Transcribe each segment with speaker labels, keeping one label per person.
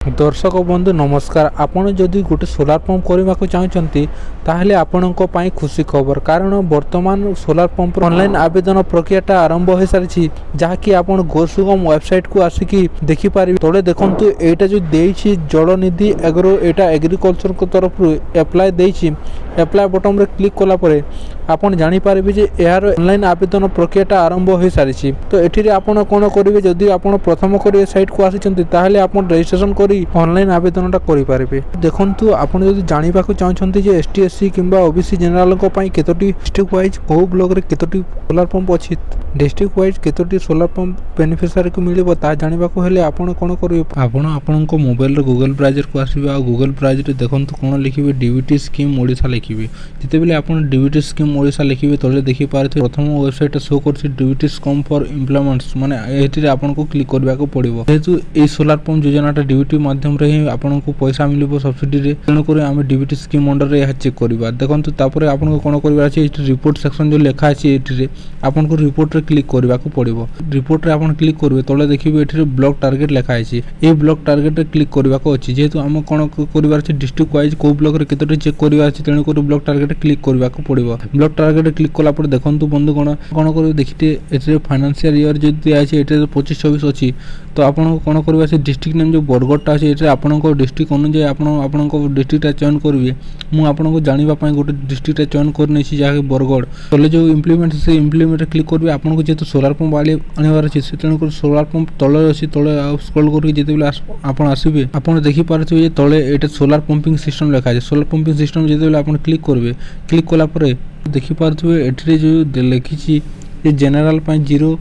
Speaker 1: दर्शक बंधु नमस्कार। आपण जदि गोटे सोलार पंप करने को चाहते ताहले आपणों पाई खुशी खबर, कारण वर्तमान सोलार पंप ऑनलाइन आवेदन प्रक्रिया आरंभ हो सारी जहाँकि आप गोसुगम वेबसाइट को आसिकी देखिपारे। तले देखु एटा जो देछि जलनिधि एग्रो एटा एग्रीकल्चर को तरफ एप्लाय देछि। एप्लाय बटन रे क्लिक कला परे आपन जानि पारबे जे यार ऑनलाइन आवेदन प्रक्रिया आरंभ हो सारी। तो एठी रे आपन कोन करिवे, जदि आपन प्रथम करिवे साइट को आसिचंती ताहले आपन रजिस्ट्रेशन करी ऑनलाइन आवेदन करि पारबे। देखंतु आपन जदि जानिबा को चाहछंती जे एसटी एससी किंबा ओबीसी जनरल को पई केतोटी डिस्ट्रिक्ट वाइज को ब्लॉक रे केतोटी सोलार पंप अछि, डिस्ट्रिक्ट वाइज केतोटी सोलार पंप बेनिफिशियरी को मिलिबो ता जानिबा को हेले आपन कोन करिवे। आपन को मोबाइल रे गूगल ब्राउजर को आसीबे आ गूगल ब्राउजर रे देखंतु कोन लिखिबे डीबीटी स्कीम ओडिसा लिखिबे। जते बेले आपन डीबीटी स्कीम ओडिसा लिखिबे तले देखि पारथे प्रथम वेबसाइट शो करछि डीबीटी स्कीम फॉर इम्प्लीमेंट्स, माने एठी रे आपन को क्लिक करबा को पड़िबो। जेतु ए सोलार पंप योजनाटा डीबीटी माध्यम रे ही आपन को पैसा मिलिबो सब्सिडी रे, तेनु करी हम डीबीटी स्कीम अंडर रे यह चेक करबा। देखंतु तापरे आपन को कोन करबा अछि रिपोर्ट सेक्शन जो लेखा अछि एठी रे आपन को रिपोर्ट रे क्लिक करबा को पड़िबो। रिपोर्ट रे आपन क्लिक करबे तले देखिबे एठी रे ब्लॉक टारगेट लेखा अछि। ए ब्लॉक टारगेट रे क्लिक करबा को अछि। जेतु हम कोन करबा अछि डिस्ट्रिक्ट वाइज को ब्लॉक रे केतोटी चेक करबा अछि, तेनु करी ब्लॉक टारगेट रे क्लिक करबा को पड़िबो। ब्लॉक टारगेट रे क्लिक कला पर देखंतु बंधु कोन करी देखिते एठी रे फाइनेंशियल ईयर जो दिया अछि एठी रे 25-24 अछि। तो आपन कोन करबा अछि डिस्ट्रिक्ट नेम जो बरगड टा अछि एठी आपन को डिस्ट्रिक्ट अनुसार आपन को डिस्ट्रिक्ट टा चयन करबे। मु आपन को जानिबा पई गोटे डिस्ट्रिक्ट टा चयन करने छी जाके बरगड। तले जो इंप्लीमेंट से इंप्लीमेंट रे क्लिक करबे। आपन को जेतो सोलार पंप वाली अनिवार्य अछि सेतेन को सोलार पंप तले अछि, तले स्क्रॉल करके जेते बेले आपन आसीबे आपन देखि पारथिबे जे तले एटा सोलार पंपिंग सिस्टम लेखा अछि। सोलार पंपिंग सिस्टम जेते बेले आपन क्लिक करबे, क्लिक कला परे देखि पारथिबे एठी जो लिखि छी जे जनरल पई 0,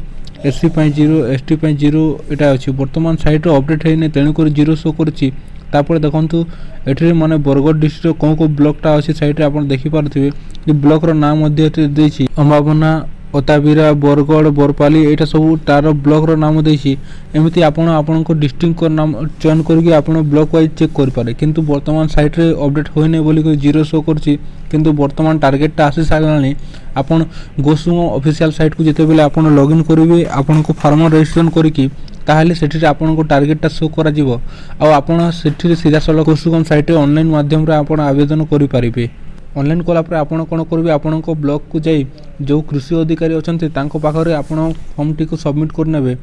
Speaker 1: एससी पई 0, एसटी पई 0 एटा अछि। वर्तमान साइट रो अपडेट हेने तेनु कर 0 शो करछि। तापर देखंतु एठी माने बरगड डिस्ट्रिक्ट को ब्लॉक टा अछि साइट रे आपन देखि पारथिबे जे ब्लॉक रो नाम मध्ये एठी देछि अंबाबना, ओताबिरा, बरगड, बरपाली एटा सब तार ब्लॉक रो नाम देछि। एमिति आपन को डिस्ट्रिक्ट को नाम चयन करके आपन ब्लॉक वाइज चेक कर पारे। किंतु वर्तमान साइट रे अपडेट होइने बोली को 0 शो करछि। किंतु वर्तमान टारगेट टा आसी सारलानी। आपन गोसुम ऑफिशियल साइट को जेते बेले आपन लॉगिन करिवे आपन को फार्मर रजिस्ट्रेशन करिकि ताहले सेठी आपन को टारगेट टा शो करा जिवो। आ आपन सेठी सीधा सलो गोसुम साइट रे ऑनलाइन माध्यम रे आपन आवेदन करि पारिबे। ऑनलाइन कला पर आपन कोन करबे, आपन को ब्लॉक को जाई जो कृषि अधिकारी अछंती तांको पाखरे आपन फॉर्म टी को सबमिट कर नेबे।